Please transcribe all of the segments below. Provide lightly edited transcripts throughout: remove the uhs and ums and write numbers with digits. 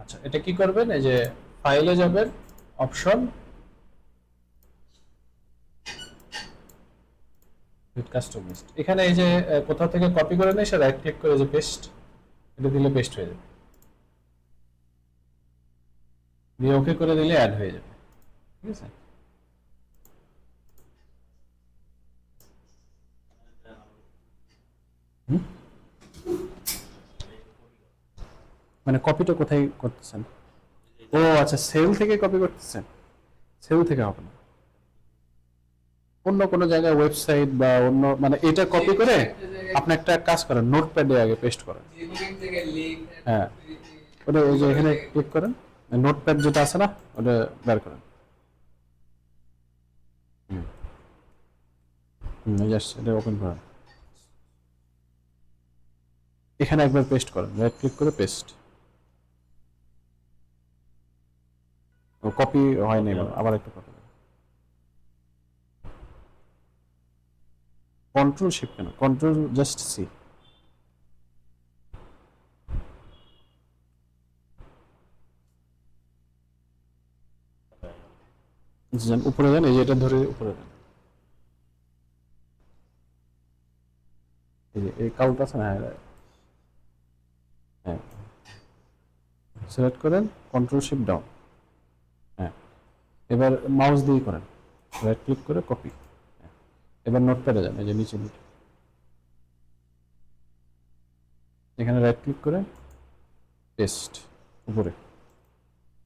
আচ্ছা, এটা কি করবেন, এই যে ফাইলে যাবেন, অপশন উইথ কাস্টমাইজড, এখানে এই যে কোথাও থেকে কপি করে নিয়ে সে রাইট ক্লিক করে যে পেস্ট, এটা দিলে পেস্ট হয়ে যাবে, দিয়ে ওকে করে দিলে অ্যাড হয়ে যাবে। ঠিক আছে, মানে কপিটা কোথায় করতেছেন? ও আচ্ছা, সেল থেকে কপি করতেছেন, সেল থেকে হবে না, অন্য কোনো জায়গায় ওয়েবসাইট বা অন্য, মানে এটা কপি করে আপনি একটা কাজ করেন, নোটপ্যাডে আগে পেস্ট করেন। হ্যাঁ, ওটা ওই যে এখানে ক্লিক করেন, নোটপ্যাড যেটা আছে না, ওটা বের করেন। জাস্ট এটা ওপেন করেন, এখানে একবার পেস্ট করেন, রাইট ক্লিক করে পেস্ট। ও কপি হয় নাই, আবার একটা কপি, কন্ট্রোল শিফট কেন, কন্ট্রোল জাস্ট সি। উপরে যান, এই যে এটা ধরে উপরে যান, এই যে এই কাউন্ট আছে না, হ্যাঁ, সিলেক্ট করেন, কন্ট্রোল শিফট ডাউন। হ্যাঁ, এবার মাউস দিয়ে করেন, রাইট ক্লিক করে কপি। এবার নোটপ্যাডে যান, এই যে নিচে নিচে এখানে রাইট ক্লিক করে পেস্ট উপরে।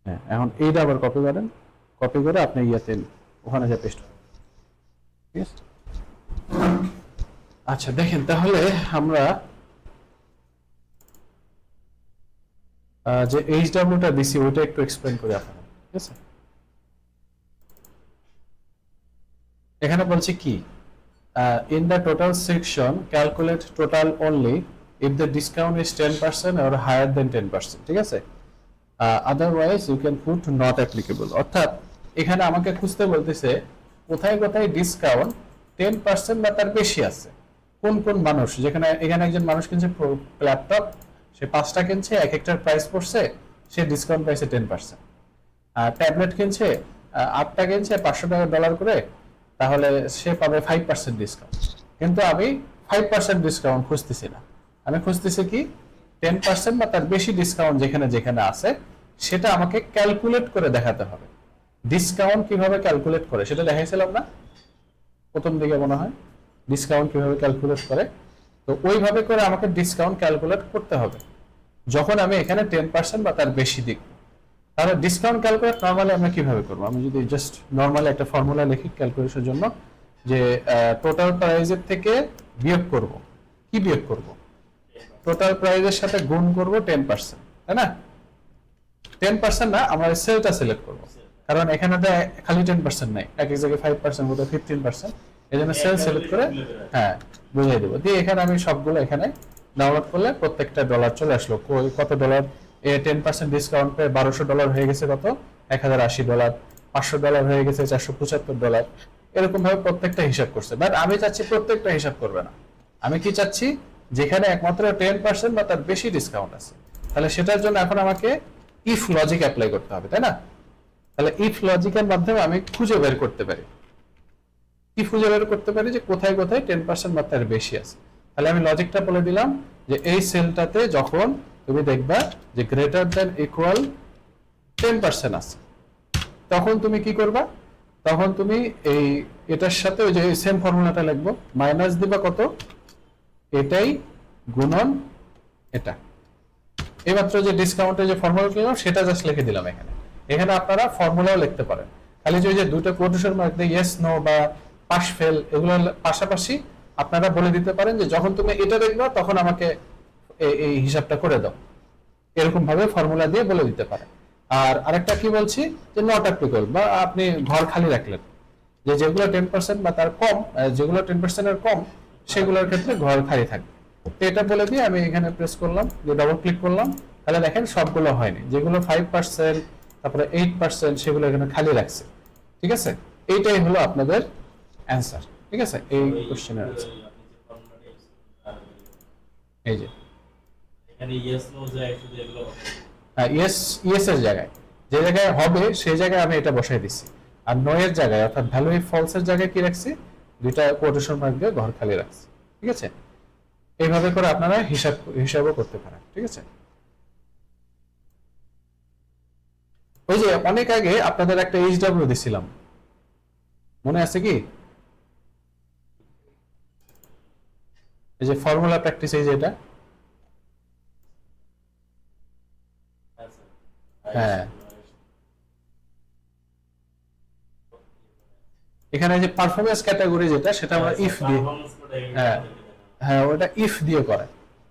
হ্যাঁ, এখন এইটা আবার কপি করেন, কপি করে আপনি ইয়াতে ওখানে যা পেস্ট করেন। ঠিক আছে, আচ্ছা দেখেন তাহলে আমরা যে এইচডব্লিউটা দিছি ওইটা একটু এক্সপ্লেন করি আপনারা। ঠিক আছে, এখানে বলছি কি, in the total section calculate total only if the discount is 10% or higher than 10%। ঠিক আছে, otherwise you can put not applicable, অর্থাৎ এখানে আমাকে খুঁজতে বলতেছে কোথায় কোথায় ডিসকাউন্ট 10% বা তার বেশি আছে, কোন কোন মানুষ, যেখানে এখানে একজন মানুষ কিনছে ল্যাপটপ, সে 5টা কিনছে, এক একটার প্রাইস পড়ছে, সে ডিসকাউন্ট পাইছে 10%। আর ট্যাবলেট কিনছে 8টা কিনছে 500 টাকা ডলার করে, তাহলে সে পাবে 5% ডিসকাউন্ট। কিন্তু আমি 5% ডিসকাউন্ট খুঁজতেছি না, আমি খুঁজতেছি কি 10% বা তার বেশি ডিসকাউন্ট যেখানে যেখানে আছে, সেটা আমাকে ক্যালকুলেট করে দেখাতে হবে। ডিসকাউন্ট কিভাবে ক্যালকুলেট করে সেটা দেখাইছিলাম না প্রথম দিকে মনে হয়, ডিসকাউন্ট কিভাবে ক্যালকুলেট করে, তো ওইভাবে করে আমাকে ডিসকাউন্ট ক্যালকুলেট করতে হবে যখন আমি এখানে 10% বা তার বেশি দিক। তাহলে ডিসকাউন্ট ক্যালকুলেট নরমালি আমরা কিভাবে করবো, আমি যদি জাস্ট নরমালি একটা ফর্মুলা লিখি ক্যালকুলেশনের জন্য, যে টোটাল প্রাইজের থেকে বিয়োগ করব, কি বিয়োগ করব, টোটাল প্রাইজের সাথে গুণ করব 10%, তাই না? 10% না, আমরা সেলটা সিলেক্ট করব, কারণ এখানে তো খালি 10% নাই, এক এক জায়গায় 5% মতো 15%, এই জন্য সেল সিলেক্ট করে হ্যাঁ বুঝিয়ে দেবো। দিয়ে এখানে আমি সবগুলো এখানে ডাউনলোড করলে প্রত্যেকটা ডলার চলে আসলো, কত ডলার, 10% ডিসকাউন্ট পেয়ে $1200 হয়ে গেছে, কত, $1080, $500 হয়ে গেছে $475, এরকম ভাবে প্রত্যেকটা হিসাব করছে। বাট আমি চাচ্ছি প্রত্যেকটা হিসাব করবে না, আমি কি চাচ্ছি যেখানে একমাত্র 10% বা তার বেশি ডিসকাউন্ট আছে, তাহলে সেটার জন্য এখন আমাকে ইফ লজিক অ্যাপ্লাই করতে হবে, তাই না? তাহলে ইফ লজিকের মাধ্যমে আমি খুঁজে বের করতে পারি, কি খুঁজে বের করতে পারি যে কোথায় কোথায় 10% বা তার বেশি আছে। তাহলে আমি লজিকটা বলে দিলাম যে এই সেলটাতে যখন তুমি দেখবা যে গ্রেটার দ্যান ইকুয়াল 10% আছে, তখন তুমি কি করবা, তখন তুমি এই এটার সাথে ওই যে সেম ফর্মুলাটা লিখবো, মাইনাস দিবা কত, এটাই গুণন এটা, এইমাত্র যে ডিসকাউন্টের যে ফর্মুলা লিখলাম সেটা জাস্ট লিখে দিলাম এখানে। এখানে আপনারা ফর্মুলাও লিখতে পারেন, খালি যে ওই যে দুটো কোটেশন মার্ক দিয়ে ইয়েস নো বা পাস ফেল এগুলো পাশাপাশি আপনারা বলে দিতে পারেন যে যখন তুমি এটা দেখবা তখন আমাকে এই হিসাবটা করে দাও, এরকম ভাবে ফর্মুলা দিয়ে বলে দিতে পারেন। আর আরেকটা কি বলছি, যে নট অ্যাপ্লিকেবল, বা আপনি ঘর খালি রাখলেন, যে যেগুলো 10% বা তার কম, যেগুলো 10% এর কম সেগুলোর ক্ষেত্রে ঘর খালি থাকবে। তো এটা বলে দিয়ে আমি এখানে প্রেস করলাম, যে ডবল ক্লিক করলাম, তাহলে দেখেন সবগুলো হয়নি, যেগুলো 5% তারপরে 8% সেগুলো এখানে খালি রাখছে। ঠিক আছে, এইটাই হলো আপনাদের অ্যান্সার। ঠিক আছে, এই কোশ্চেনের অ্যান্সার এই যে এখানে ইয়েস নো যায় শুধু এগুলো ইয়েস, ইয়েস এর জায়গায় যে জায়গায় হবে সেই জায়গায় আমি এটা বসাই দিছি, আর নো এর জায়গায় অর্থাৎ ভ্যালু ইফ ফলস এর জায়গায় কি রাখছি, দুইটা কোটেশন মার্ক দিয়ে ঘর খালি রাখছি। ঠিক আছে, এইভাবে করে আপনারা হিসাবও করতে পারেন। ঠিক আছে, ওই যে অনেক আগে আপনাদের একটা এইচডব্লিউ দিছিলাম, মনে আছে কি? এই যে ফর্মুলা প্র্যাকটিস, এই যে এটা, হ্যাঁ এখানে যে পারফরমেন্স ক্যাটাগরি যেটা, সেটা আমরা ইফ দিয়ে, হ্যাঁ হ্যাঁ ওটা ইফ দিয়ে করে,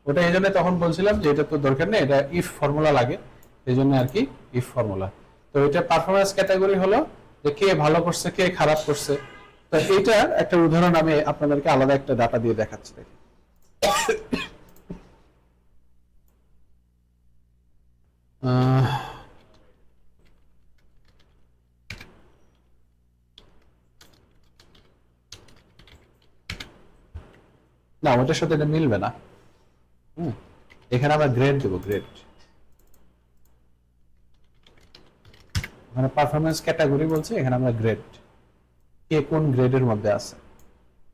ওটা এই জন্য তখন বলছিলাম যে এটা তো দরকার নেই, এটা ইফ ফর্মুলা লাগে, এই জন্য আর কি ইফ ফর্মুলা। তো এটা পারফরমেন্স ক্যাটাগরি হলো যে কে ভালো করছে কে খারাপ করছে। তো এইটার একটা উদাহরণ আমি আপনাদেরকে আলাদা একটা ডাটা দিয়ে দেখাচ্ছি। দেখি না ওটার সাথে এটা মিলবে না। এখানে আমরা গ্রেড দেবো, গ্রেড, মানে পারফরমেন্স ক্যাটাগরি বলছে, এখানে আমরা গ্রেড, কে কোন গ্রেডের মধ্যে আছে,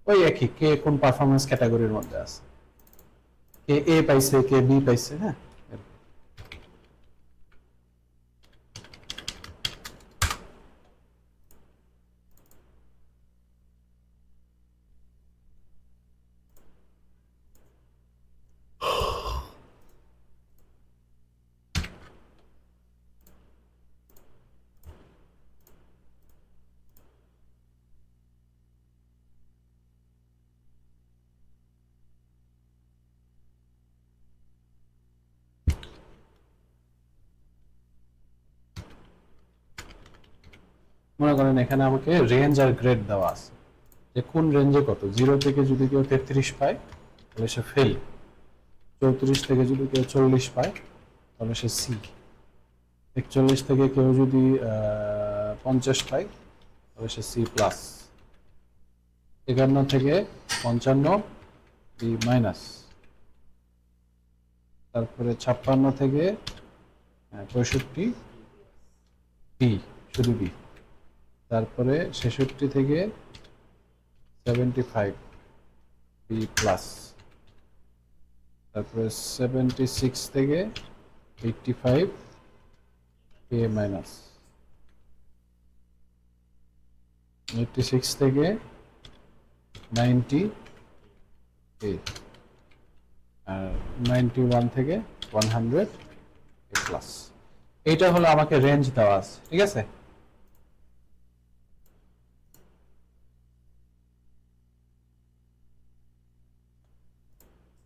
ওই একই কে কোন পারফরমেন্স ক্যাটাগরির মধ্যে আছে, কে এ পাইছে কে বি পাইছে। হ্যাঁ মনে করেন এখানে আমাকে রেঞ্জ আর গ্রেড দেওয়া আছে, যে কোন রেঞ্জে কত, 0 থেকে যদি কেউ 33 পায় তাহলে সে ফেল, 34 থেকে যদি কেউ 40 পায় তাহলে সে সি, 41 থেকে কেউ যদি 50 পায় তাহলে সে সি প্লাস, 51 থেকে 55 বি মাইনাস, তারপরে 56 থেকে 65 বি, শুধু বি, তারপরে 66 থেকে 75 বি প্লাস, তারপরে 76 থেকে 85 এ মাইনাস, 86 থেকে 90 এ, আর 91 থেকে 100 এ প্লাস। এইটা হলো আমাকে রেঞ্জ দেওয়া আছে। ঠিক আছে,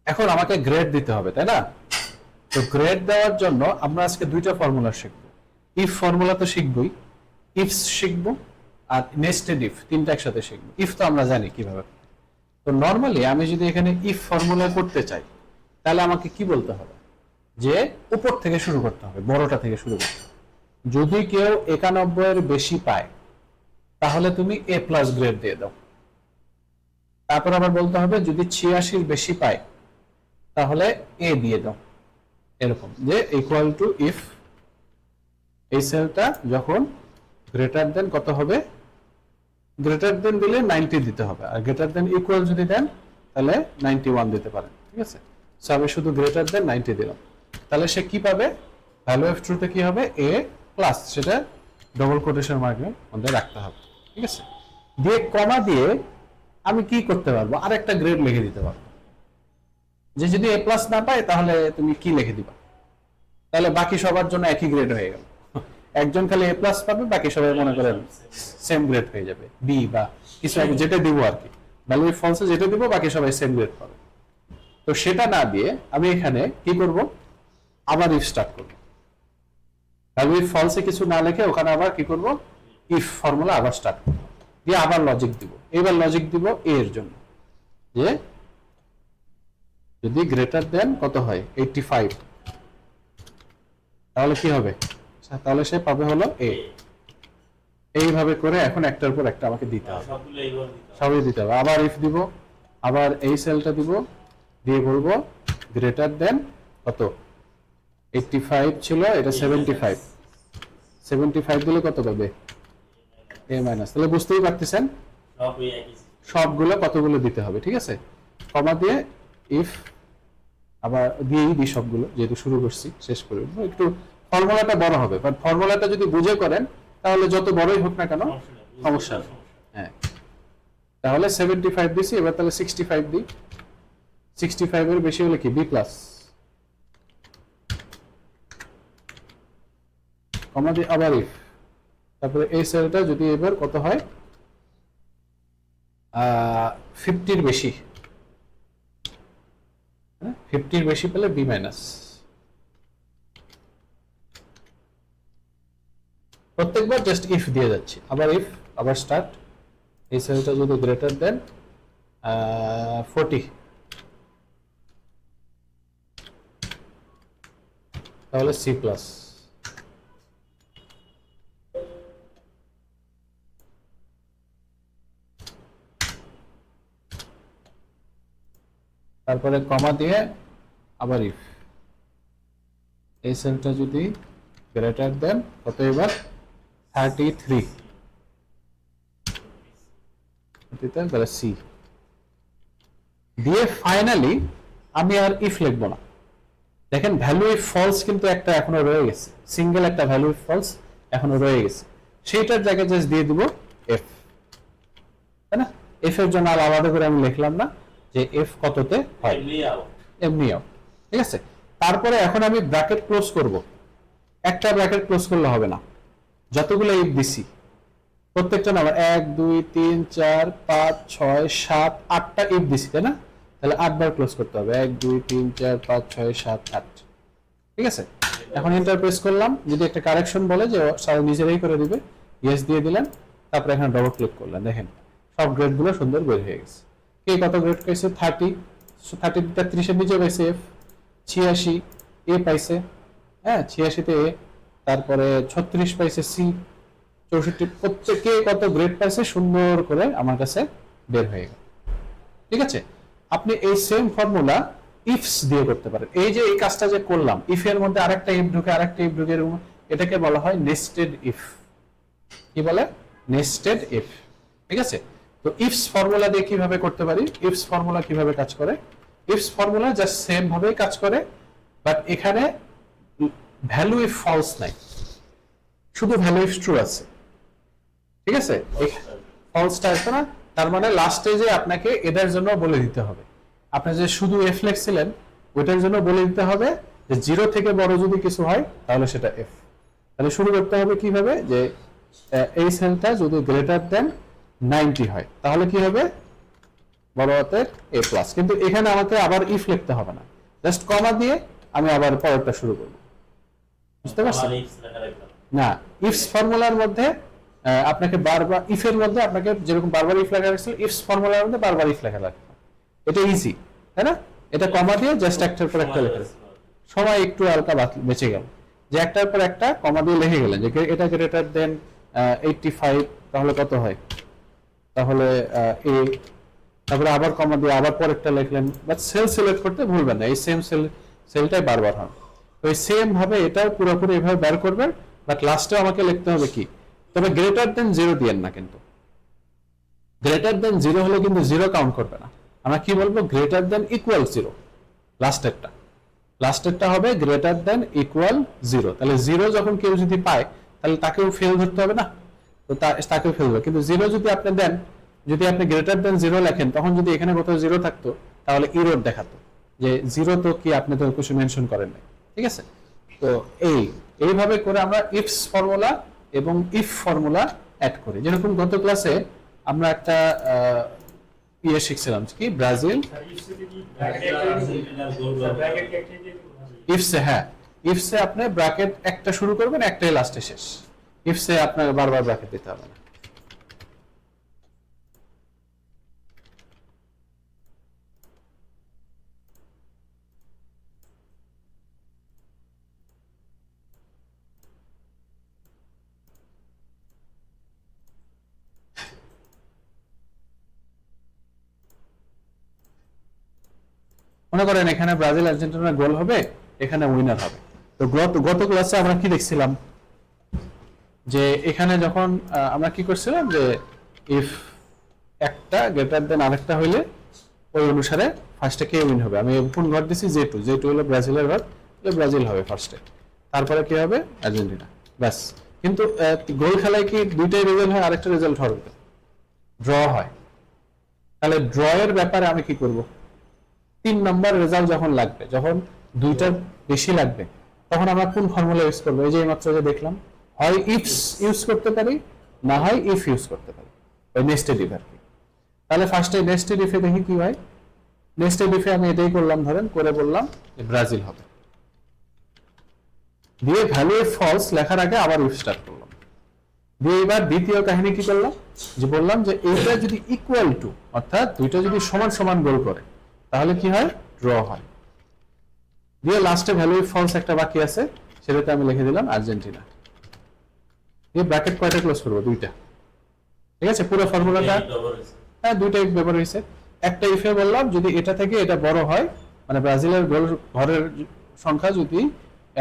এখন আমাকে গ্রেড দিতে হবে, তাই না? তো গ্রেড দেওয়ার জন্য আমরা আজকে দুইটা ফর্মুলা শিখবো। ইফ ফর্মুলা তো শিখবই, ইফস শিখবো, আর নেস্টেড ইফ, তিনটা একসাথে শিখবো। ইফ তো আমরা জানি কিভাবে। তো নর্মালি আমি যদি এখানে ইফ ফর্মুলা করতে চাই তাহলে আমাকে কি বলতে হবে, যে উপর থেকে শুরু করতে হবে, বড়টা থেকে শুরু করতে হবে। যদি কেউ 91 এর বেশি পায় তাহলে তুমি এ প্লাস গ্রেড দিয়ে দাও। তারপর আবার বলতে হবে যদি 86 বেশি পায় তাহলে এ দিয়ে দাও। এরকম যে ইকুয়াল টু ইফ এই সেলটা যখন গ্রেটার দেন কত হবে, গ্রেটার দেন দিলে 90 দিতে হবে, আর গ্রেটার দেন ইকুয়াল যদি দেন তাহলে 91 দিতে পারেন। ঠিক আছে, সো আমি শুধু গ্রেটার দেন 90 দিলাম, তাহলে সে কি পাবে, ভ্যালু অফ ট্রুথে কি হবে, এ প্লাস, সেটা ডবল কোটেশন মার্কের মধ্যে রাখতে হবে। ঠিক আছে, দিয়ে কমা দিয়ে আমি কি করতে পারবো, আরেকটা গ্রেড লিখে দিতে পারবো, যে যদি এ প্লাস না পায় তাহলে তুমি কি লিখে দিবা, তাহলে বাকি সবার জন্য একই গ্রেড হয়ে গেল। একজন খালি এ প্লাস পাবে, বাকি সবাই মনে করেন সেম গ্রেড হয়ে যাবে, বি বা কিছু যেটা দিব আর কি, ভ্যালু ইফ ফলসে যেটা দিব বাকি সবাই সেম গ্রেড পাবে। তো সেটা না দিয়ে আমি এখানে কি করব, আবার ইফ স্টার্ট করব, ভ্যালু ইফ ফলসে কিছু না লিখে ওখানে আবার কি করব, ইফ ফর্মুলা আবার স্টার্ট করব, দিয়ে আবার লজিক দিব। এবার লজিক দিব এ এর জন্য, যে যদি গ্রেটার দেন কত হয় 85 তাহলে কি হবে, তাহলে সে পাবে হলো এ। এইভাবে করে এখন একটার পর একটা আমাকে দিতে হবে, সবই দিতে হবে। আবার ইফ দিব, আবার এই সেলটা দিব, দিয়ে বলবো গ্রেটার দেন কত 85 ছিল, এটা 75, 75 দিলে কত পাবে? a minus. তাহলে বুঝতেই পারতেছেন সবগুলো কতগুলো দিতে হবে, ঠিক আছে? কমা দিয়ে ইফ, আবার দিয়েই দিই সবগুলো, যেহেতু শুরু করছি শেষ করে দেবো। একটু ফর্মুলাটা বড় হবে, বাট ফর্মুলাটা যদি বুঝে করেন তাহলে যত বড়ই হোক না কেন সমস্যা নেই। হ্যাঁ, তাহলে 75 দিছি, এবার তাহলে 65 দিই। 65 এর বেশি হলে কি বি প্লাস, কমা দিয়ে আবার ইফ, তারপরে এই সেলটা যদি এবার কত হয় 50 বেশি, 50 বেশি পেলে বি মাইনাস। প্রত্যেকবার জাস্ট ইফ দিয়ে যাচ্ছি, আবার ইফ, আবার স্টার্ট। এই সেলটা যদি গ্রেটার দেন 40, তাহলে সি প্লাস। তারপরে কমা দিয়ে আবার ইফ, এই সেলটা যদি গ্রেটার দেন কত এবার 33, তাহলে সি দিয়ে ফাইনালি আমি আর ইফ লিখবো না। দেখেন ভ্যালু ইফ ফলস কিন্তু একটা এখনো রয়ে গেছে, সিঙ্গেল একটা ভ্যালু ইফ ফলস এখনো রয়ে গেছে, সেইটার জায়গায় জাস্ট দিয়ে দিব এফ, তাই না? এফ এর জন্য আর আলাদা করে আমি লিখলাম না যে এফ কততে হয়, এমনিও, ঠিক আছে? তারপরে এখন আমি ব্র্যাকেট ক্লোজ করব। একটা ব্র্যাকেট ক্লোজ করলে হবে না, যতগুলো ইফ দিছি প্রত্যেকটা নাম্বার 1 2 3 4 5 6 7 8টা ইফ দিছি, তাই না? তাহলে 8 বার ক্লোজ করতে হবে, 1 2 3 4 5 6 7 8, ঠিক আছে? এখন এন্টার প্রেস করলাম, যদি একটা কারেকশন বলে যে স্যার নিজেরাই করে দিবে, ইয়েস দিয়ে দিলেন, তারপরে এখানে ডবল ক্লিক করলেন, দেখেন সব গ্রেডগুলো সুন্দর বের হয়ে গেছে। কে কত গ্রেড পাইছে? 30, 30 এর নিচে পাইছে এফ, 86 এ পাইছে, হ্যাঁ 86 তে এ, তারপরে 36 পাইছে সি, 64, প্রত্যেকে কত গ্রেড পাইছে সুন্দর করে আমার কাছে বের হয়ে গেল, ঠিক আছে? আপনি এই সেম ফর্মুলা ইফস দিয়ে করতে পারেন। এই যে এই কাজটা যে করলাম, ইফ এর মধ্যে আরেকটা ইফ ঢুকে আরেকটা ইফ ঢুকে, এটাকে বলা হয় নেস্টেড ইফ। কি বলে? নেস্টেড ইফ, ঠিক আছে? তো ইফস ফর্মুলা দিয়ে কিভাবে করতে পারি? ইফস ফর্মুলা কিভাবে কাজ করে? ইফস ফর্মুলা জাস্ট সেম ভাবে কাজ করে, বাট এখানে ভ্যালু ইফ ফলস নাই, শুধু ভ্যালু ইফ ট্রু আছে, ঠিক আছে? ফলসটা আসবে না, তার মানে লাস্টে যে আপনাকে এটার জন্য বলে দিতে হবে, আপনি যে শুধু এফ লিখছিলেন ওইটার জন্য বলে দিতে হবে যে 0 থেকে বড় যদি কিছু হয় তাহলে সেটা এফ। তাহলে শুরু করতে হবে কিভাবে, যে এই সেলটা যদি গ্রেটার দেন 90 হয় তাহলে কি হবে? বড় হাতের এ প্লাস। কিন্তু এখানে আমাকে আবার ইফ লিখতে হবে না, জাস্ট কমা দিয়ে আমি আবার পরেরটা শুরু করব, বুঝতে পারছেন? না, ইফস ফর্মুলার মধ্যে আপনাকে বারবার ইফের মধ্যে আপনাকে যেরকম বারবার ইফ লেখা রাখছিল, ইফস ফর্মুলার মধ্যে বারবার ইফ লেখা রাখতে, এটা ইজি, তাই না? এটা কমা দিয়ে জাস্ট একটার পর একটা লেখা, সময় একটু হালকা বেঁচে গেল, যে একটার পর একটা কমা দিয়ে লিখে গেলেন যে এটা গ্রেটার দেন 85, তাহলে কত হয়? তাহলে এ, তারপরে আবার কমা দিয়ে আবার পরেরটা লিখলেন, বাট সেল সিলেক্ট করতে ভুলবেন না, এই সেম সেলটাই বারবার হয়। তো এই সেম ভাবে এটাও পুরোপুরি এভাবে বের করবেন, বাট লাস্টে আমাকে লিখতে হবে কি, তবে গ্রেটার দেন 0 দিয়েন না, কিন্তু গ্রেটার দেন 0 হলে কিন্তু 0 কাউন্ট করবে না। আমরা কি বলবো? গ্রেটার দেন ইকুয়াল 0, লাস্টেরটা হবে গ্রেটার দেন ইকুয়াল 0। তাহলে 0 যখন কেউ যদি পায় তাহলে তাকেও ফেল ধরতে হবে না, তো তাকেও ফেল ধরবে। কিন্তু 0 যদি আপনি দেন, যদি আপনি গ্রেটার দেন 0 লেখেন, তখন যদি এখানে কোথাও 0 থাকতো তাহলে ইরর দেখাতো যে 0 তো কি আপনি তো কিছু মেনশন করেন নাই, ঠিক আছে? তো এইভাবে করে আমরা ইফস ফর্মুলা এবং ইফ ফর্মুলা অ্যাড করি। যেরকম গত ক্লাসে আমরা একটা ইয়ে শিখছিলাম কি, ব্রাজিল ইফসে, হ্যাঁ ইফসে আপনি ব্র্যাকেট একটা শুরু করবেন, একটাই লাস্টে শেষ। ইফসে আপনাকে বারবার ব্র্যাকেট দিতে হবে না। মনে করেন এখানে ব্রাজিল আর্জেন্টিনার গোল হবে, এখানে উইনার হবে, তো গত ক্লাসে আমরা কি দেখছিলাম, যে এখানে যখন আমরা কি করছিলাম যে ইফ একটা গ্রেটার দেন আরেকটা হইলে ওই অনুসারে ফার্স্টে কে উইন হবে। আমি কোন ঘর দিছি, জে টু হলো ব্রাজিলের ঘর, তাহলে ব্রাজিল হবে ফার্স্টে, তারপরে কি হবে আর্জেন্টিনা, ব্যাস। কিন্তু গোল খেলায় কি দুইটাই রেজাল্ট হয়, আরেকটা রেজাল্ট হবে, ড্র হয়। তাহলে ড্র এর ব্যাপারে আমি কি করব, 3 নম্বর রেজাল্ট যখন লাগবে, যখন দুইটার বেশি লাগবে, তখন আমরা কোন ফর্মুলা ইউজ করবো? এই যে এইমাত্র যে দেখলাম, হয় ইফস ইউজ করতে পারি, না হয় ইফ ইউজ করতে পারি, ওই নেস্টেড ইফ আর কি। তাহলে ফার্স্টে নেস্টেড ইফে দেখি কি হয়। নেস্টেড ইফে আমি এটাই করলাম, ধরেন করে বললাম যে ব্রাজিল হবে, দিয়ে ভ্যালু ফলস লেখার আগে আবার ইফ স্টার্ট করলাম, দিয়ে এবার দ্বিতীয় কাহিনী কি করলাম, যে বললাম যে এইটা যদি ইকুয়াল টু, অর্থাৎ দুইটা যদি সমান সমান গোল করে, তাহলে কি হয়, ড্র হয়। দিয়ে লাস্টে ভ্যালু ফলস একটা বাকি আছে, সেটাতে আমি লিখে দিলাম আর্জেন্টিনা, দিয়ে ব্র্যাকেট কয়টা ক্লোজ করবো, দুইটা। ঠিক আছে, পুরো ফর্মুলাটা, হ্যাঁ দুইটা ইফ ব্যবহার হয়েছে। একটা ইফে বললাম যদি এটা থেকে এটা বড় হয়, মানে ব্রাজিলের গোল ঘরের সংখ্যা যদি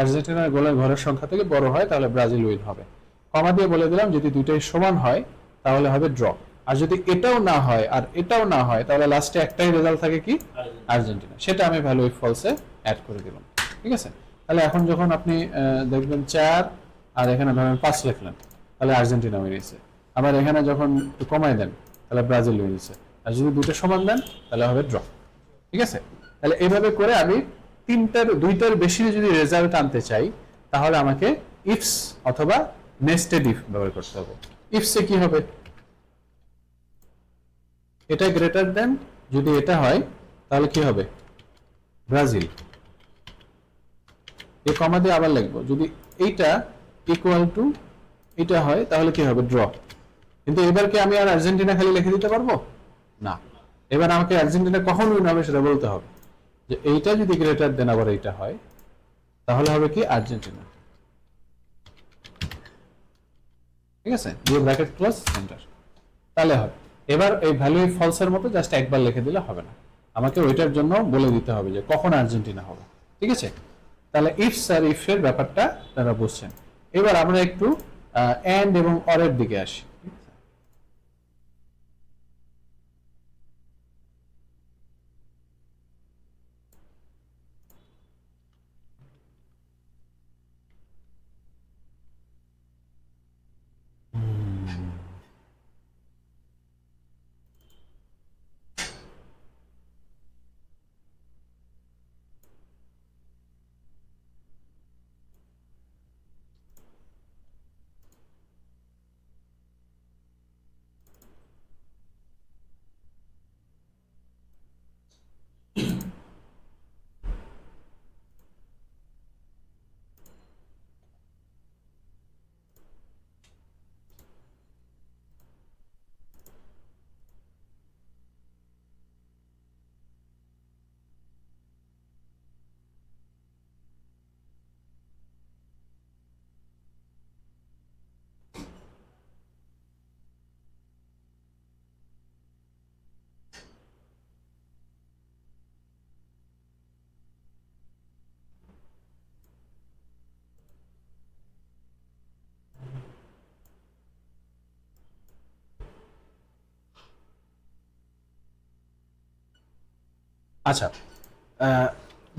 আর্জেন্টিনার গোলের ঘরের সংখ্যা থেকে বড় হয়, তাহলে ব্রাজিল উইন হবে। কমা দিয়ে বলে দিলাম যদি দুইটাই সমান হয় তাহলে হবে ড্র, আর যদি এটাও না হয় আর এটাও না হয়, তাহলে লাস্টে একটাই রেজাল্ট থাকে কি, আর্জেন্টিনা। সেটা আমি ভ্যালু ইফ ফলসে অ্যাড করে দিলাম। ঠিক আছে, তাহলে এখন যখন আপনি দেখবেন 4 আর এখানে ধরেন 5 লিখলেন, তাহলে আর্জেন্টিনা উইন হয়েছে। আবার এখানে যখন কমাই দেন, তাহলে ব্রাজিল উইন হয়েছে। আর যদি দুটো সমান দেন, তাহলে হবে ড্র। ঠিক আছে, তাহলে এইভাবে করে আমি দুইটার বেশি যদি রেজাল্ট আনতে চাই, তাহলে আমাকে ইফস অথবা নেস্টেড ইফ ব্যবহার করতে হবে। ইফসে কি হবে, এটা গ্রেটার দেন, যদি এটা হয় তাহলে কি হবে, ব্রাজিল। এই কমা দিয়ে আবার লিখবো, যদি এইটা ইকুয়াল টু এটা হয় তাহলে কি হবে, ড্র। কিন্তু এবার কি আমি আর আর্জেন্টিনা খালি লিখে দিতে পারবো না, এবার আমাকে আর্জেন্টিনা কখন উইন হবে সেটা বলতে হবে, যে এইটা যদি গ্রেটার দেন আবার এইটা হয়, তাহলে হবে কি আর্জেন্টিনা। ঠিক আছে, দিয়ে ব্র্যাকেট ক্লোজ সেন্টার, তাহলে হবে। এবার এই ভ্যালু ফলসের মতো জাস্ট একবার লিখে দিলে হবে না, আমাকে ওইটার জন্য বলে দিতে হবে যে কখন আর্জেন্টিনা হবে। ঠিক আছে, তাহলে ইফস আর ইফ এর ব্যাপারটা তারা বুঝছেন। এবার আমরা একটু এন্ড এবং অরের দিকে আসি। আচ্ছা,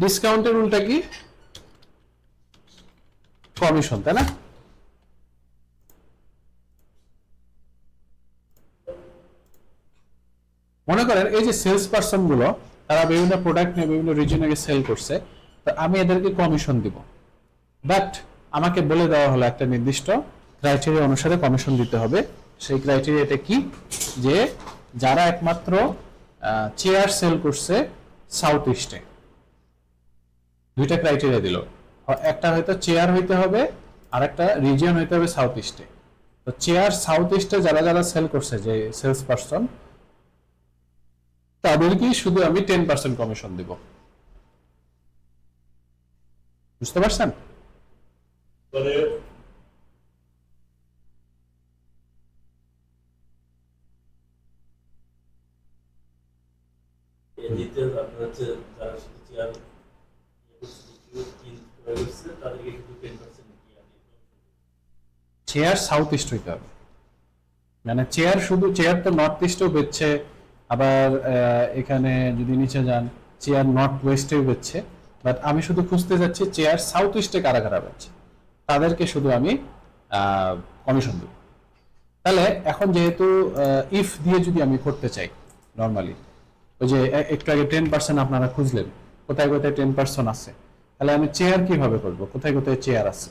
ডিসকাউন্টের উল্টা কি, কমিশন, তাই না? মনে করেন এই যে সেলস পারসন গুলো, তারা বিভিন্ন প্রোডাক্ট নিয়ে বিভিন্ন রিজনে সেল করছে, তো আমি এদেরকে কমিশন দিব, বাট আমাকে বলে দেওয়া হলো একটা নির্দিষ্ট ক্রাইটেরিয়া অনুসারে কমিশন দিতে হবে। সেই ক্রাইটেরিয়াটা কি, যে যারা একমাত্র চেয়ার সেল করছে সাউথ ইস্টে, দুইটা ক্রাইটেরিয়া দিল, একটা হয়তো চেয়ার হইতে হবে আর একটা রিজিয়ন হইতে হবে সাউথ ইস্টে। তো চেয়ার সাউথ ইস্টে যারা যারা সেল করছে, যে সেলস পারসন, তাদেরকেই শুধু আমি 10% কমিশন দিব। বুঝতে পারছেন? মানে এদিকে আপনার হচ্ছে যারা শুধু চেয়ার করছে তাদেরকে কিন্তু 10% চেয়ার সাউথ ইস্ট হইতে হবে, মানে চেয়ার শুধু চেয়ার তো নর্থ ইস্টেও বেচছে, আবার এখানে যদি নিচে যান চেয়ার নর্থ ওয়েস্টেও বেচছে, বাট আমি শুধু খুঁজতে যাচ্ছি চেয়ার সাউথ ইস্টে কারা কারা বেচছে, তাদেরকে শুধু আমি কমিশন দেব। তাহলে এখন যেহেতু ইফ দিয়ে যদি আমি করতে চাই নর্মালি, ওই যে একটু আগে 10% আপনারা খুঁজলেন কোথায় কোথায় 10% আছে, তাহলে আমি চেয়ার কিভাবে করব, কোথায় কোথায় চেয়ার আছে,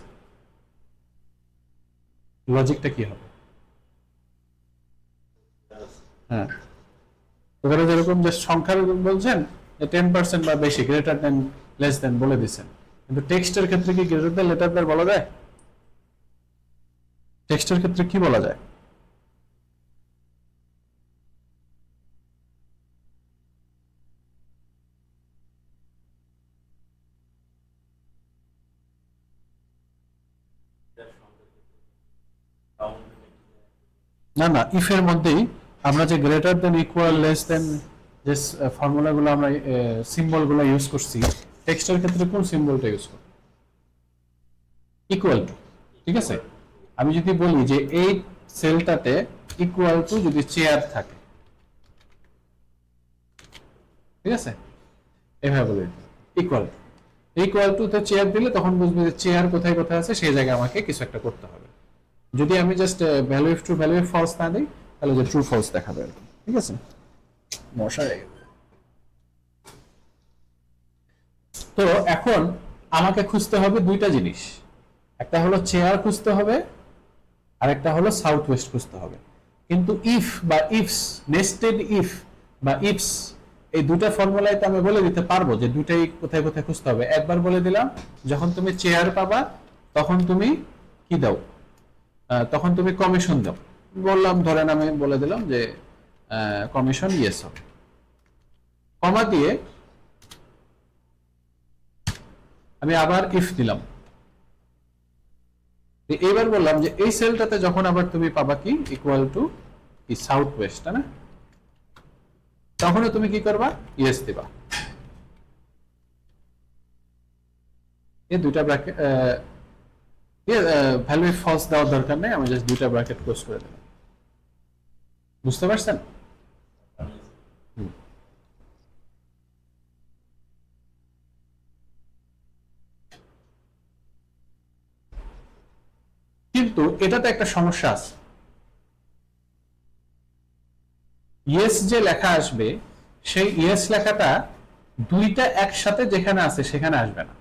লজিকটা কি হবে? হ্যাঁ, ওখানে যেরকম যে সংখ্যার বলছেন যে 10% বা বেশি, গ্রেটার দেন লেস দেন বলে দিচ্ছেন, কিন্তু টেক্সটের ক্ষেত্রে কি গ্রেটার দেন লেটার দেন বলা যায়? টেক্সটের ক্ষেত্রে কি বলা যায়? না না, ইফ এর মধ্যেই আমরা যে greater than equal less than যে ফর্মুলাগুলো আমরা সিম্বলগুলো ইউজ করছি, টেক্সটের ক্ষেত্রে কোন সিম্বলটা ইউজ করব? Equal to. ঠিক আছে, আমি যদি বলি যে এই সেলটাতে ইকুয়াল টু যদি চেয়ার থাকে, ঠিক আছে, এভাবে বলি ইকুয়াল টু, ইকুয়াল টু তে চেয়ার দিলে তখন বুঝবে যে চেয়ার কোথায় কোথায় আছে, সেই জায়গায় আমাকে কিছু একটা করতে হবে। যদি আমি just value if true value if false না দিই, তাহলে যে ট্রু ফলস দেখাবে আর কি। ঠিক আছে, মশা লেগে গেল। তো এখন আমাকে খুঁজতে হবে দুইটা জিনিস, একটা হলো চেয়ার খুঁজতে হবে, আর একটা হলো সাউথ ওয়েস্ট খুঁজতে হবে। কিন্তু ইফ বা ইফস, নেস্টেড ইফ বা ইফস, এই দুটা ফর্মুলায় তো আমি বলে দিতে পারবো যে দুটাই কোথায় কোথায় খুঁজতে হবে। একবার বলে দিলাম যখন তুমি চেয়ার পাবা তখন তুমি কি দাও, তখন তুমি কমিশন দাও। বললাম ধরেন আমি বলে দিলাম যে কমিশন ইয়েস হবে, কমা দিয়ে আমি আবার ইফ দিলাম। এইবার বললাম যে এই সেলটাতে যখন আবার তুমি পাবা কি ইকুয়াল টু কি সাউথ ওয়েস্ট, না তখনও তুমি কি করবা, ইয়েস দিবা। এই দুইটা ব্র্যাকেট ভ্যালু ফলস দেওয়ার দরকার নেই, আমি জাস্ট দুইটা ব্র্যাকেট ক্লোজ করে দিলাম। বুঝতে পারছেন? কিন্তু এটাতে একটা সমস্যা আছে, ইয়েস যে লেখা আসবে সেই ইয়েস লেখাটা দুইটা একসাথে যেখানে আছে সেখানে আসবে না।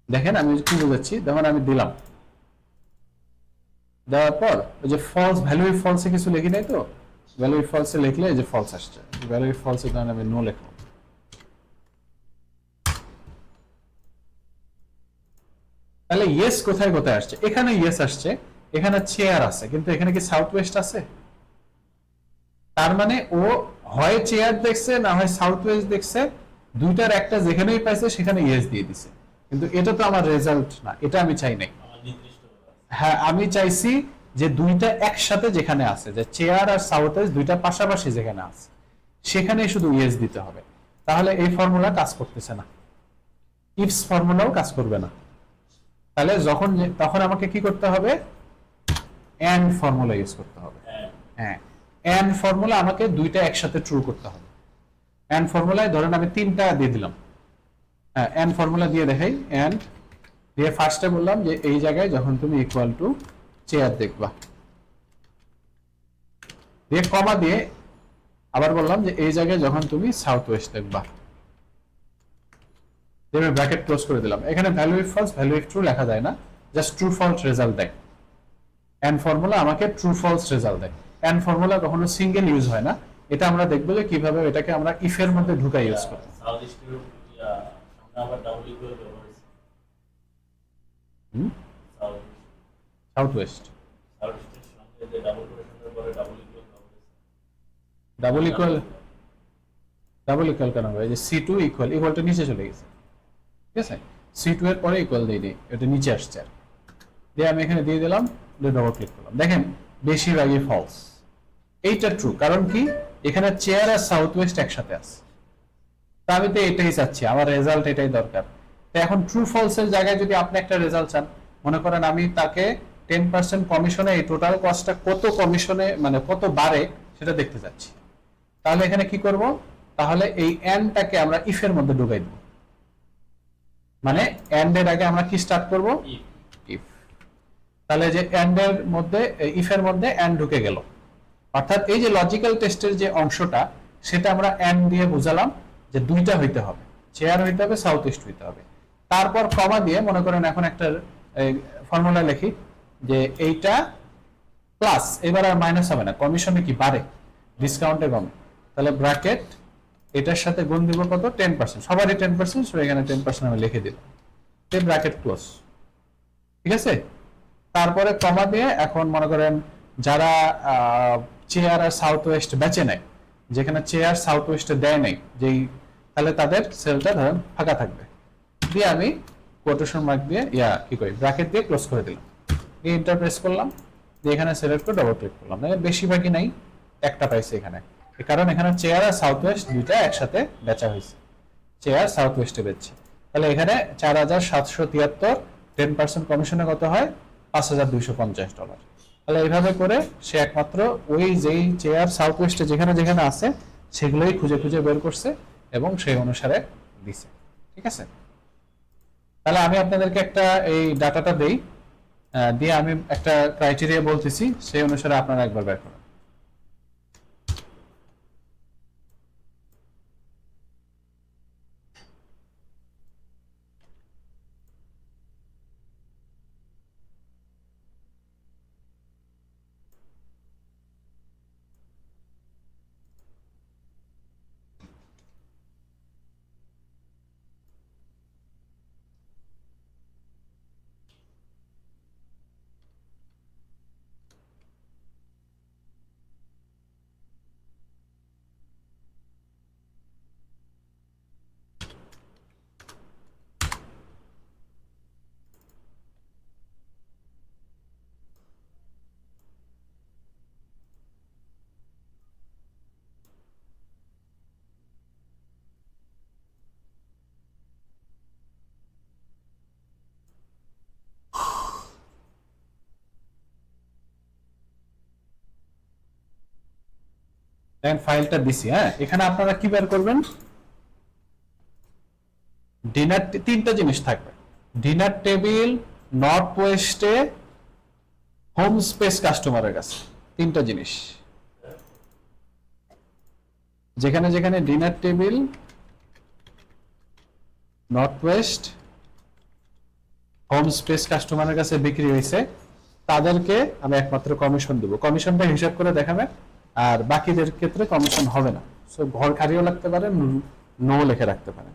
দেখেন আমি কি বুঝাচ্ছি, যেমন আমি দিলাম, দেওয়ার পর ওই যে ফলস ভ্যালু ফলসে কিছু লিখি নাই তো, ভ্যালু ফলসে লিখলে এই যে ফলস আসছে, ভ্যালু ফলসে কারণে আমি নো লিখলাম। তাহলে ইয়েস কোথায় কোথায় আসছে, এখানে ইয়েস আসছে, এখানে চেয়ার আছে, কিন্তু এখানে কি সাউথ ওয়েস্ট আছে? তার মানে ও হয় চেয়ার দেখছে না হয় সাউথ ওয়েস্ট দেখছে, দুইটার একটা যেখানেই পাইছে সেখানে ইয়েস দিয়ে দিছে, কিন্তু এটা তো আমার রেজাল্ট না, এটা আমি চাই নাই। হ্যাঁ, আমি চাইছি যে দুইটা একসাথে যেখানে আছে, যে চেয়ার আর সাউথ ওয়েস্ট দুইটা পাশাপাশি যেখানে আছে সেখানে শুধু ইয়েস দিতে হবে। তাহলে এই ফর্মুলা কাজ করতেছে না, ইফস ফর্মুলাও কাজ করবে না। তাহলে তখন আমাকে কি করতে হবে, এন্ড ফর্মুলা ইউজ করতে হবে। হ্যাঁ, এন্ড ফর্মুলা আমাকে দুইটা একসাথে ট্রু করতে হবে। এন্ড ফর্মুলায় ধরেন আমি তিনটা দিয়ে দিলাম, হ্যাঁ এন্ড ফর্মুলা দিয়ে দেখাই। এন্ড দিয়ে ফার্স্টে বললাম যে এই জায়গায় যখন তুমি ইকুয়াল টু চেয়ার দেখবা, দিয়ে কমা দিয়ে আবার বললাম যে এই জায়গায় যখন তুমি সাউথ ওয়েস্ট দেখবা, দিয়ে আমি ব্র্যাকেট ক্লোজ করে দিলাম। এখানে value if false value if true লেখা যায় না, জাস্ট ট্রু ফলস রেজাল্ট দেয়। এন্ড ফর্মুলা আমাকে ট্রু ফলস রেজাল্ট দেয়। এন্ড ফর্মুলা কখনো সিঙ্গেল ইউজ হয় না, এটা আমরা দেখবো যে কিভাবে এটাকে আমরা ইফ এর মধ্যে ঢুকাই ইউজ করব। South West double equal, double equal কেন হবে, যে C2 ইকুয়াল, ইকুয়ালটা নিচে চলে গেছে, ঠিক আছে, C2 এর পরে ইকুয়াল দিয়ে দিই, এটা নিচে আসছে আর দিয়ে আমি এখানে দিয়ে দিলাম, ডবল ক্লিক করলাম। দেখেন বেশিরভাগই ফলস, এইটা ট্রু, কারণ কি এখানে চেয়ার আর সাউথ ওয়েস্ট একসাথে আছে। তা আমি তো এটাই চাচ্ছি, আমার রেজাল্ট এটাই দরকার। তো এখন ট্রু ফলস এর জায়গায় যদি আপনি একটা রেজাল্ট চান, মনে করেন আমি তাকে 10% কমিশনে এই টোটাল কস্টটা কত কমিশনে মানে কত বাড়ে সেটা দেখতে চাচ্ছি, তাহলে এখানে কি করব, তাহলে এই এন্ডটাকে আমরা ইফ এর মধ্যে ঢুকাই দেব, মানে এন্ড এর আগে আমরা কি স্টার্ট করব, ইফ। তাহলে যে এন্ড এর মধ্যে ইফ এর মধ্যে এন্ড ঢুকে গেল, অর্থাৎ এই যে লজিক্যাল টেস্টের যে অংশটা সেটা আমরা এন্ড দিয়ে বুঝালাম যে দুইটা হইতে হবে, চেয়ার হইতে হবে, সাউথ ইস্ট হইতে হবে। তারপর কমা দিয়ে মনে করেন এখন একটা ফর্মুলা লিখি যে এইটা প্লাস, এবার আর মাইনাস হবে না, কমিশনে কি বাড়ে, ডিসকাউন্টে কমে, তাহলে ব্র্যাকেট এটার সাথে গুণ দিব কত, 10%, সবারই 10%, সো এখানে 10% আমি লিখে দিলাম, ব্র্যাকেট ক্লোজ। ঠিক আছে, তারপরে কমা দিয়ে এখন মনে করেন যারা চেয়ার আর সাউথ ওয়েস্ট বেচে নেয়, যেখানে চেয়ার সাউথ ওয়েস্টে দেয় নাই যেই, তাহলে তাদের সেলটা ধরেন ফাঁকা থাকবে, দিয়ে আমি কোটেশন মার্ক দিয়ে কি করি ব্র্যাকেট দিয়ে ক্লোজ করে দিলাম, দিয়ে এন্টার প্রেস করলাম, দিয়ে এখানে সিলেক্ট করে ডবল ক্লিক করলাম, বেশিরভাগই নাই, একটা পাইছে এখানে, কারণ এখানে চেয়ার আর সাউথ ওয়েস্ট দুইটা একসাথে বেচা হয়েছে, চেয়ার সাউথ ওয়েস্টে বেচছে। তাহলে এখানে 4773, 10% কমিশনে কত হয়, $5250। তাহলে এইভাবে করে সে একমাত্র ওই যেই চেয়ার সাউথ ওয়েস্টে যেখানে যেখানে আছে সেগুলোই খুঁজে খুঁজে বের করছে এবং সেই অনুসারে দিছে। ঠিক আছে, তাহলে আমি আপনাদেরকে একটা এই ডাটাটা দেই, দিয়ে আমি একটা ক্রাইটেরিয়া বলতেছি, সেই অনুসারে আপনারা একবার বের করেন। দেন ফাইলটা দিছি, হ্যাঁ, এখানে আপনারা কি বের করবেন, ডিনার, তিনটা জিনিস থাকবে, ডিনার টেবিল, নর্থ ওয়েস্টে, হোম স্পেস কাস্টমারের কাছে, তিনটা জিনিস, যেখানে যেখানে dinner table, north west, home space কাস্টমারের কাছে বিক্রি হয়েছে, তাদেরকে আমি একমাত্র কমিশন দেবো, কমিশনটা হিসাব করে দেখাবেন, আর বাকিদের ক্ষেত্রে কমিশন হবে না, সো ঘর খারিও লাগতে পারে, নো লিখে রাখতে পারেন।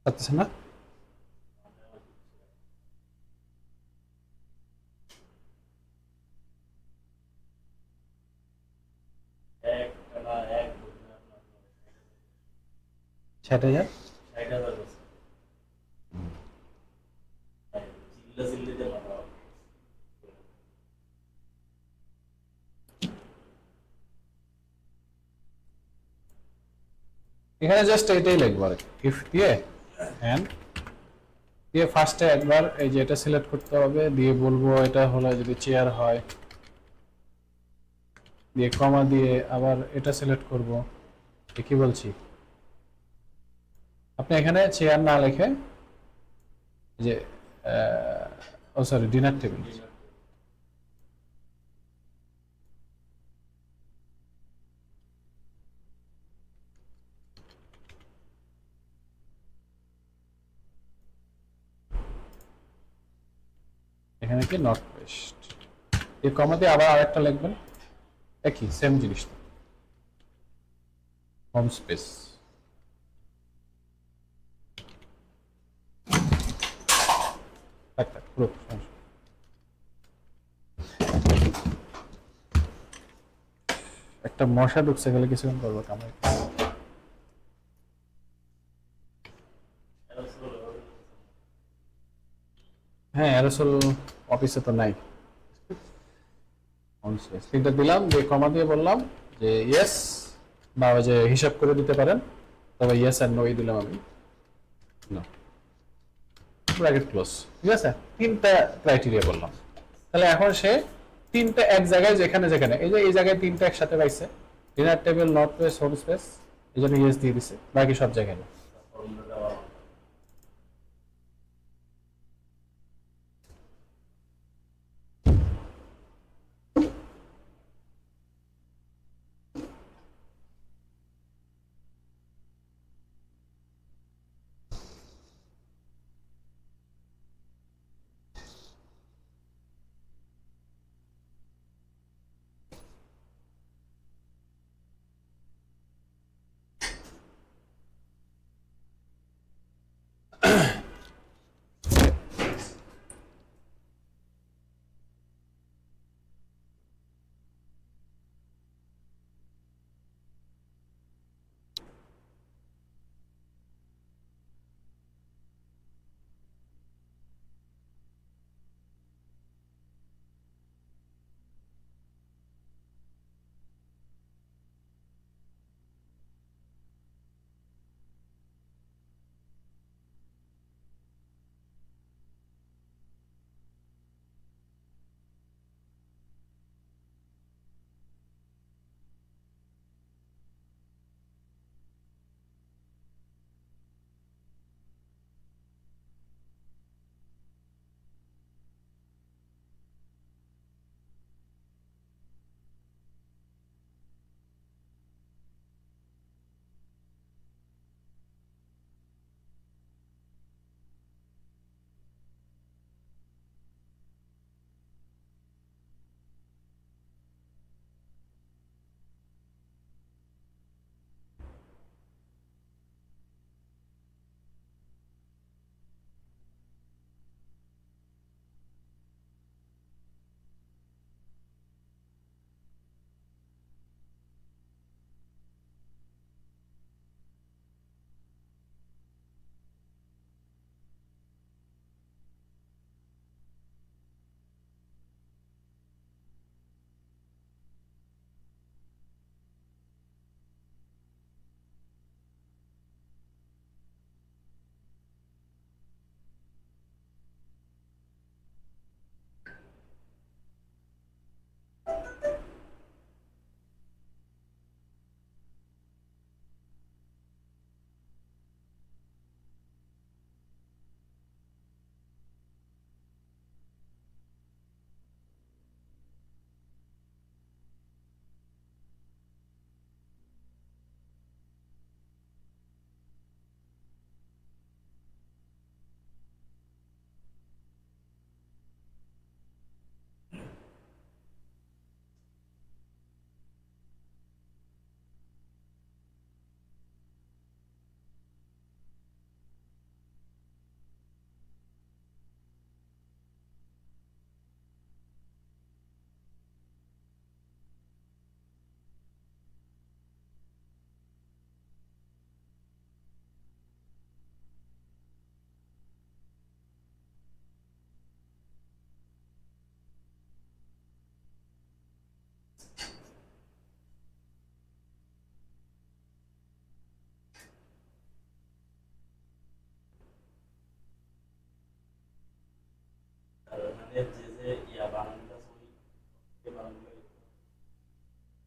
পারতেছে না? একটা না এক বলতে আপনার 60,000। 60,000 বছর। চিল্লা চিল্লিতে মাথা এখানে জাস্ট এটাই লিখবো আর ইফ দিয়ে এন্ড দিয়ে ফার্স্টে একবার এই যে এটা সিলেক্ট করতে হবে, দিয়ে বলবো এটা হলো যদি চেয়ার হয়, দিয়ে কমা দিয়ে আবার এটা সিলেক্ট করব। কি বলছি, আপনি এখানে চেয়ার না লিখে যে ও সরি ডিনার টেবিল, এখানে কি নর্থ ওয়েস্ট, এই কমা দিয়ে আবার আরেকটা লিখবেন, একই সেম জিনিস, হোম স্পেস। পুরো সমস্যা। একটা মশা ঢুকছে, গেলে কিছুক্ষণ করবো কামাই। হ্যাঁ অ্যারোসল অফিসে তো নাই। তিনটা দিলাম, দিয়ে কমা দিয়ে বললাম যে ইয়েস, বা ওই যে হিসাব করে দিতে পারেন, তবে ইয়েস আর নোই দিলাম আমি, ব্র্যাকেট ক্লোজ। ঠিক আছে, তিনটা ক্রাইটেরিয়া বললাম। তাহলে এখন সে তিনটা এক জায়গায় যেখানে যেখানে এই যে এই জায়গায় তিনটা একসাথে পাইছে, dinner table, north west, home space, এই জন্য ইয়েস দিয়ে দিছে, বাকি সব জায়গায় না। ফর্মুলা দেওয়া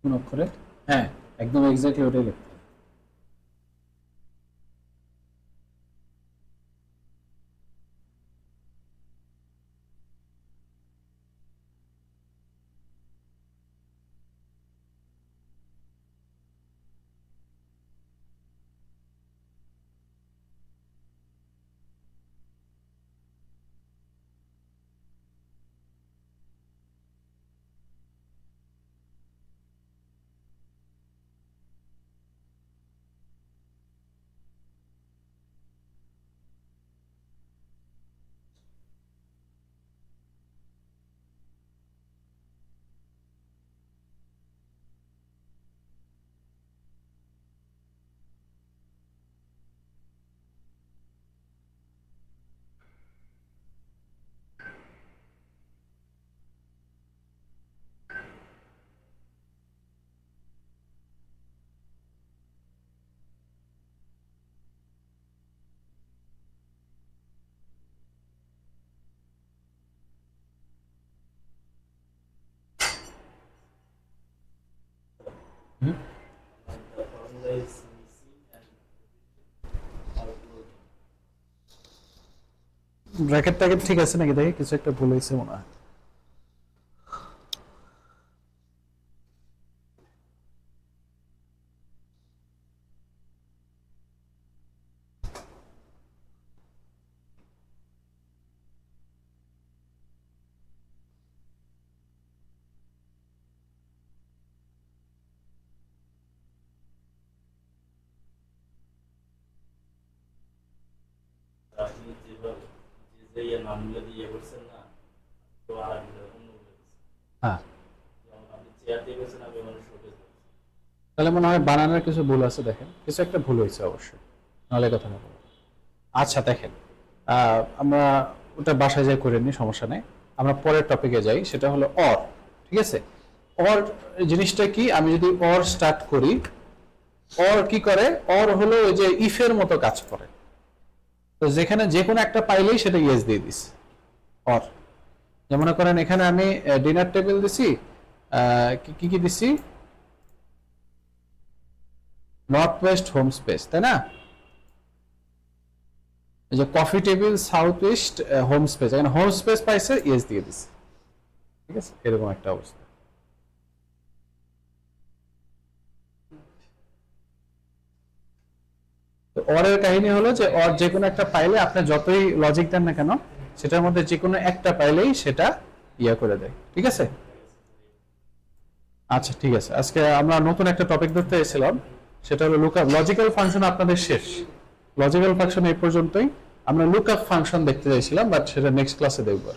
কোন অক্ষরে? হ্যাঁ, একদম এক্স্যাক্টলি ওটাই লিখতে হবে। Hmm, The formula is missing and calculating. Bracket ট্যাকেট ঠিক আছে নাকি দেখি, কিছু একটা ভুল হয়েছে মনে হয়। আপনি যেভাবে যে নামগুলো দিয়ে করছেন না, তো আরবিটা অন্য বলে দিচ্ছেন। হ্যাঁ, যেমন আপনি চেয়ার দিয়ে করছেন, আমি মানে শোকেস করছেন। তাহলে মনে হয় বানানোর কিছু ভুল আছে, দেখেন কিছু একটা ভুল হয়েছে অবশ্যই, নাহলে কথা না বলবো। আচ্ছা দেখেন, আমরা ওটা বাসায় যাই করে নিই, সমস্যা নেই। আমরা পরের টপিকে যাই, সেটা হলো অর। ঠিক আছে, অর জিনিসটা কি? আমি যদি অর স্টার্ট করি, অর কি করে? অর হলো ওই যে ইফের মতো কাজ করে। তো যেখানে যে কোনো একটা পাইলেই সেটা ইয়েস দিয়ে দিস অর। যেমন মনে করেন এখানে আমি ডিনার টেবিল দিছি, কি কি দিছি? নর্থ ওয়েস্ট হোম স্পেস, তাই না? এই যে coffee table south West home space, এখানে হোম স্পেস পাইছে, ইয়েস দিয়ে দিছে। ঠিক আছে, এরকম একটা অবস্থা। তো অরের কাহিনী হলো যে অর যে কোনো একটা পাইলে আপনি যতই লজিক দেন না কেন, সেটার মধ্যে যে কোনো একটা পাইলেই সেটা ইয়া করে দেয়। ঠিক আছে, আচ্ছা ঠিক আছে। আজকে আমরা নতুন একটা টপিক ধরতে এসেছিলাম, সেটা হলো লুকআপ। লজিক্যাল ফাংশন আপনাদের শেষ, লজিক্যাল ফাংশন এই পর্যন্তই। আমরা লুকআপ ফাংশন দেখতে চাইছিলাম, বাট সেটা নেক্সট ক্লাসে দেখবো।